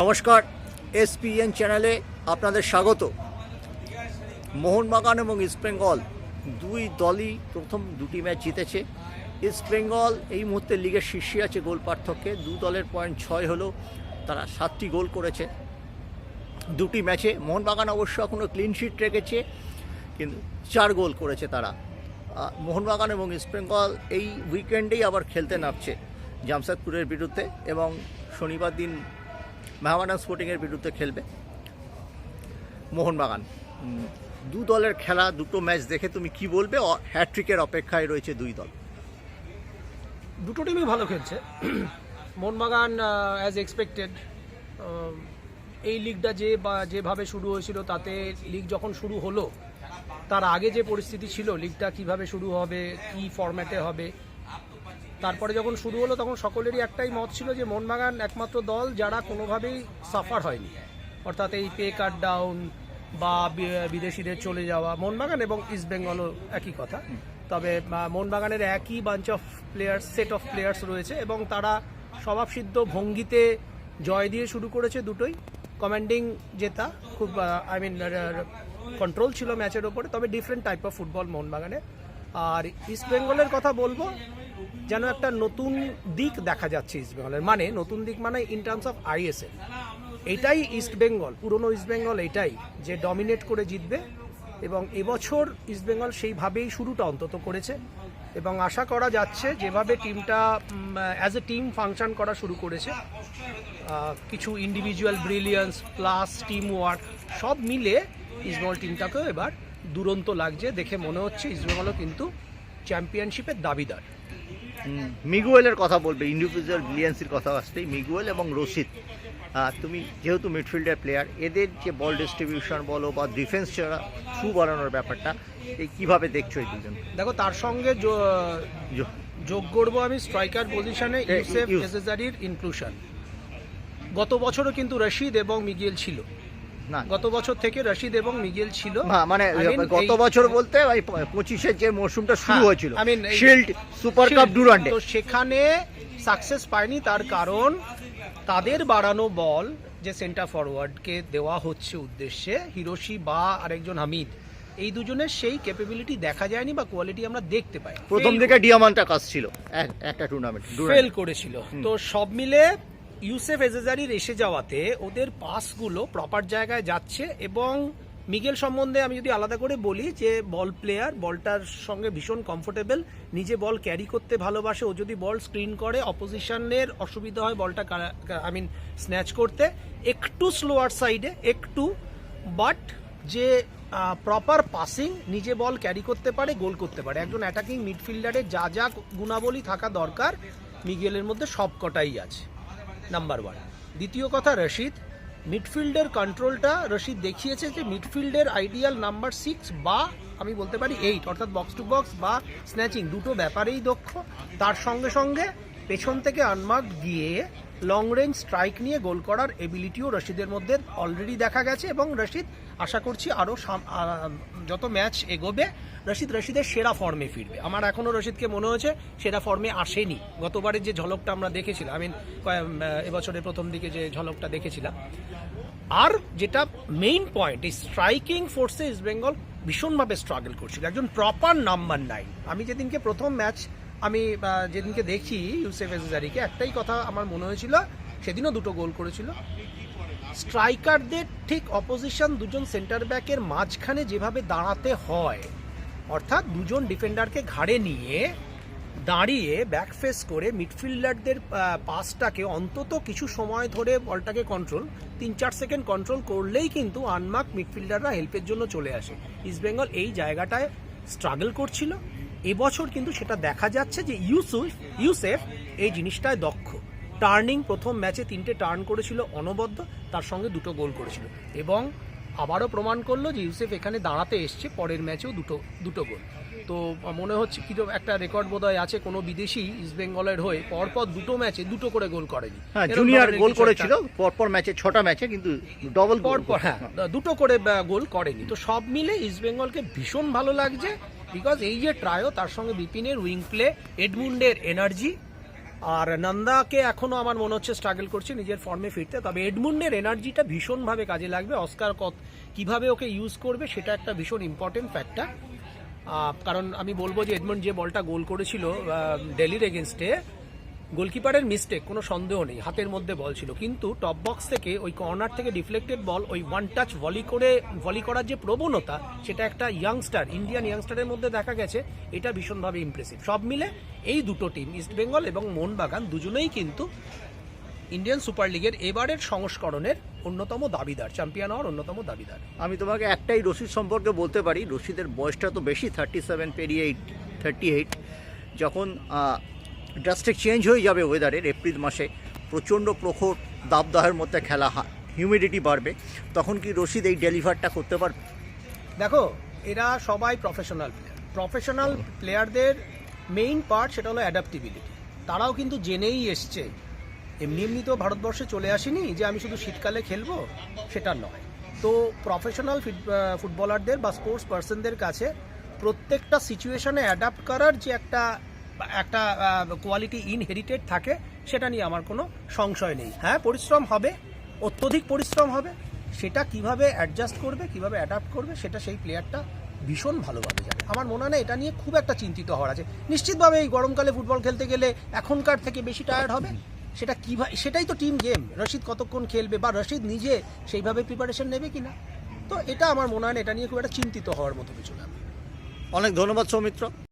নমস্কার, এসপিএন চ্যানেলে আপনাদের স্বাগত। মোহনবাগান এবং ইস্টবেঙ্গল দুই দলই প্রথম দুটি ম্যাচ জিতেছে। ইস্টবেঙ্গল এই মুহূর্তে লিগের শীর্ষে আছে গোল পার্থক্যে, দু দলের পয়েন্ট 6 হলো, তারা 7টি গোল করেছে দুটি ম্যাচে। মোহনবাগান অবশ্য এখনও ক্লিন শিট রেখেছে, কিন্তু 4 গোল করেছে তারা। মোহনবাগান এবং ইস্টবেঙ্গল এই উইকেন্ডেই আবার খেলতে নামছে জামশেদপুরের বিরুদ্ধে, এবং শনিবার দিন মেহমানান স্পোর্টিংয়ের বিরুদ্ধে খেলবে মোহনবাগান। দু দলের খেলা, দুটো ম্যাচ দেখে তুমি কি বলবে? হ্যাট্রিকের অপেক্ষায় রয়েছে দুই দল। দুটো টিমই ভালো খেলছে। মোহনবাগান অ্যাজ এক্সপেক্টেড এই লিগটা যেভাবে শুরু হয়েছিল, তাতে লিগ যখন শুরু হলো তার আগে যে পরিস্থিতি ছিল, লিগটা কিভাবে শুরু হবে, কি ফরম্যাটে হবে, তারপরে যখন শুরু হলো তখন সকলেরই একটাই মত ছিল যে মোহনবাগান একমাত্র দল যারা কোনোভাবেই সাফার হয়নি, অর্থাৎ এই পে কাট ডাউন বা বিদেশিদের চলে যাওয়া। মোহনবাগান এবং ইস্টবেঙ্গলও একই কথা, তবে মোহনবাগানের একই bunch of players, set of players রয়েছে, এবং তারা স্বভাবসিদ্ধ ভঙ্গিতে জয় দিয়ে শুরু করেছে দুটোই। কমান্ডিং জেতা, খুব কন্ট্রোল ছিল ম্যাচের ওপরে, তবে ডিফারেন্ট টাইপ অফ ফুটবল মোহনবাগানের। আর ইস্টবেঙ্গলের কথা বলবো, যেন একটা নতুন দিক দেখা যাচ্ছে ইস্টবেঙ্গলের, মানে নতুন দিক মানে ইন টার্মস অফ আইএসএল। এইটাই ইস্টবেঙ্গল, পুরনো ইস্টবেঙ্গল এইটাই, যে ডমিনেট করে জিতবে, এবং এবছর ইস্টবেঙ্গল সেইভাবেই শুরুটা অন্তত করেছে, এবং আশা করা যাচ্ছে যেভাবে টিমটা অ্যাজ এ টিম ফাংশন করা শুরু করেছে, কিছু individual brilliance plus team work সব মিলে ইস্টবেঙ্গল টিমটাকেও এবার দুরন্ত লাগছে। দেখে মনে হচ্ছে ইস্টবেঙ্গলও কিন্তু চ্যাম্পিয়নশিপের দাবিদার। মিগুয়েলের কথা বলবে, ইন্ডিভিজুয়াল ব্রিলিয়ান্সের কথা আসতেই মিগুয়েল এবং রশিদ, তুমি যেহেতু মিডফিল্ডার প্লেয়ার, এদের যে বল ডিস্ট্রিবিউশন বলো বা ডিফেন্স ছাড়া থ্রু বাড়ানোর ব্যাপারটা, এই কীভাবে দেখছো এই দুজন? দেখো, তার সঙ্গে যোগ করবো আমি স্ট্রাইকার পজিশনে ইউসেফ এজেজারির ইনক্লুশন। গত বছরও কিন্তু রশিদ এবং মিগেল ছিল, গত বছর থেকে রশিদ এবং মিগেল ছিল, মানে গত বছর বলতে 25-এর যে মরশুমটা শুরু হয়েছিল, শিল্ড, সুপার কাপ, ডুরান্ডে, তো সেখানে সাকসেস পায়নি। তার কারণ তাদের বাড়ানো বল যে সেন্টার ফরওয়ার্ডকে দেওয়া হচ্ছে উদ্দেশ্যে, হিরোশি বা আরেকজন হামিদ, এই দুজনের সেই ক্যাপাবিলিটি দেখা যায়নি বা কোয়ালিটি আমরা দেখতে পাই। প্রথম দিকে ডিয়ামান্টা কাজ ছিল, একটা টুর্নামেন্ট ফেল করেছিল। তো সব মিলে ইউসেফ এজেজারির এসে যাওয়াতে ওদের পাসগুলো প্রপার জায়গায় যাচ্ছে, এবং মিগেল সম্বন্ধে আমি যদি আলাদা করে বলি, যে বল প্লেয়ার, বলটার সঙ্গে ভীষণ কমফোর্টেবল, নিজে বল ক্যারি করতে ভালোবাসে। ও যদি বল স্ক্রিন করে অপোজিশনের অসুবিধা হয় বলটা স্ন্যাচ করতে, একটু স্লোয়ার সাইডে একটু, বাট যে প্রপার পাসিং, নিজে বল ক্যারি করতে পারে, গোল করতে পারে। একজন অ্যাটাকিং মিডফিল্ডারের যা যা গুণাবলী থাকা দরকার মিগেলের মধ্যে সব কটাই আছে, নাম্বার 1। দ্বিতীয় কথা, রশিদ মিডফিল্ডের কন্ট্রোলটা রশিদ দেখিয়েছে, যে মিডফিল্ডের আইডিয়াল নাম্বার 6 বা আমি বলতে পারি 8, অর্থাৎ বক্স টু বক্স বা স্ন্যাচিং, দুটো ব্যাপারেই দক্ষ। তার সঙ্গে সঙ্গে পেছন থেকে আনমার্ক গিয়ে লং রেঞ্জ স্ট্রাইক নিয়ে গোল করার এবিলিটিও রশিদের মধ্যে অলরেডি দেখা গেছে, এবং রশিদ আশা করছি আরও যত ম্যাচ এগোবে রশিদের সেরা ফর্মে ফিরবে। আমার এখনও রশিদকে মনে হয়েছে সেরা ফর্মে আসেনি। গতবারের যে ঝলকটা আমরা দেখেছিলাম, এবছরের প্রথম দিকে যে ঝলকটা দেখেছিলাম। আর যেটা মেইন পয়েন্ট, এই স্ট্রাইকিং ফোর্সে ইস্টবেঙ্গল ভীষণভাবে স্ট্রাগল করছিল, একজন প্রপার নাম্বার 9। আমি যেদিনকে প্রথম ম্যাচ যেদিনকে দেখি ইউসেফ এজেজারিকে, একটাই কথা আমার মনে হয়েছিল, সেদিনও দুটো গোল করেছিল। স্ট্রাইকারদের ঠিক অপোজিশন দুজন সেন্টার ব্যাকের মাঝখানে যেভাবে দাঁড়াতে হয়, অর্থাৎ দুজন ডিফেন্ডারকে ঘাড়ে নিয়ে দাঁড়িয়ে ব্যাকফেস করে মিডফিল্ডারদের পাসটাকে অন্তত কিছু সময় ধরে বলটাকে কন্ট্রোল, 3-4 সেকেন্ড কন্ট্রোল করলেই কিন্তু আনমার্ক মিডফিল্ডাররা হেল্পের জন্য চলে আসে। ইস্টবেঙ্গল এই জায়গাটায় স্ট্রাগল করছিল। এবছর কিন্তু সেটা দেখা যাচ্ছে যে ইউসেফ এই জিনিসটায় দক্ষ। টার্নিং, প্রথম ম্যাচে 3টে টার্ন করেছিল অনবদ্য, তার সঙ্গে 2টো গোল করেছিল, এবং আবারও প্রমাণ করলো যে ইউসেফ এখানে দাঁড়াতে এসছে, পরের ম্যাচেও দুটো গোল। তো মনে হচ্ছে কি একটা রেকর্ড বোধহয় আছে, কোনো বিদেশি ইস্টবেঙ্গলের হয়ে পরপর 2টো ম্যাচে 2টো করে গোল করেনি। জুনিয়র গোল করেছিল পরপর ম্যাচে, 6টা ম্যাচে, কিন্তু ডবল পরপর 2টো করে গোল করেনি। তো সব মিলে ইস্টবেঙ্গলকে ভীষণ ভালো লাগছে, বিকজ এই যে ট্রায়ো, তার সঙ্গে বিপিনের উইং প্লে, এডমুন্ডের এনার্জি, আর নন্দাকে এখনো আমার মনে হচ্ছে স্ট্রাগল করছে নিজের ফর্মে ফিরতে, তবে এডমুন্ডের এনার্জিটা ভীষণভাবে কাজে লাগবে। অস্কার কিভাবে ওকে ইউজ করবে সেটা একটা ভীষণ ইম্পর্টেন্ট ফ্যাক্টর। কারণ আমি বলবো যে এডমন্ড যে বলটা গোল করেছিল দিল্লির এগেনস্টে, গোলকিপারের মিস্টেক, কোনো সন্দেহ নেই, হাতের মধ্যে বল ছিল, কিন্তু টপ বক্স থেকে ওই কর্নার থেকে ডিফ্লেক্টেড বল ওই ওয়ান টাচ ভলি করার যে প্রবণতা, সেটা একটা ইয়াংস্টার, ইন্ডিয়ান ইয়াংস্টারের মধ্যে দেখা গেছে, এটা ভীষণভাবে ইমপ্রেসিভ। সব মিলে এই দুটো টিম, ইস্টবেঙ্গল এবং মোহনবাগান, দুজনেই কিন্তু ইন্ডিয়ান সুপার লিগের এবারের সংস্করণের অন্যতম দাবিদার, চ্যাম্পিয়ন হওয়ার অন্যতম দাবিদার। আমি তোমাকে একটাই রশিদ সম্পর্কে বলতে পারি, রশিদের বয়সটা তো বেশি, 37 পেরিয়ে 38। যখন ড্রাস্টিক চেঞ্জ হয়ে যাবে ওয়েদারের, এপ্রিল মাসে প্রচণ্ড প্রখর দাবদাহের মধ্যে খেলা, হিউমিডিটি বাড়বে, তখন কি রশিদ এই ডেলিভারটা করতে পারবে? দেখো, এরা সবাই প্রফেশনাল প্লেয়ারদের মেইন পার্ট সেটা হলো অ্যাডাপ্টিবিলিটি। তারাও কিন্তু জেনেই এসছে, এমনি তো ভারতবর্ষে চলে আসেনি যে আমি শুধু শীতকালে খেলবো, সেটা নয়। তো প্রফেশনাল ফুটবলারদের বা স্পোর্টস পার্সনদের কাছে প্রত্যেকটা সিচুয়েশনে অ্যাডাপ্ট করার যে একটা কোয়ালিটি ইনহেরিটেড থাকে, সেটা নিয়ে আমার কোনো সংশয় নেই। হ্যাঁ, পরিশ্রম হবে, অত্যধিক পরিশ্রম হবে, সেটা কিভাবে অ্যাডজাস্ট করবে, কিভাবে অ্যাডাপ্ট করবে, সেটা সেই প্লেয়ারটা ভীষণ ভালোভাবে জানে। আমার মনে হয় না এটা নিয়ে খুব একটা চিন্তিত হওয়ার আছে। নিশ্চিতভাবে এই গরমকালে ফুটবল খেলতে গেলে এখনকার থেকে বেশি টায়ার্ড হবে, সেটা কিভাবে, সেটাই তো টিম গেম। রশিদ কতক্ষণ খেলবে বা রশিদ নিজে সেইভাবে প্রিপারেশন নেবে কিনা, তো এটা আমার মনে হয় না এটা নিয়ে খুব একটা চিন্তিত হওয়ার মতো কিছু না। অনেক ধন্যবাদ সৌমিত্র।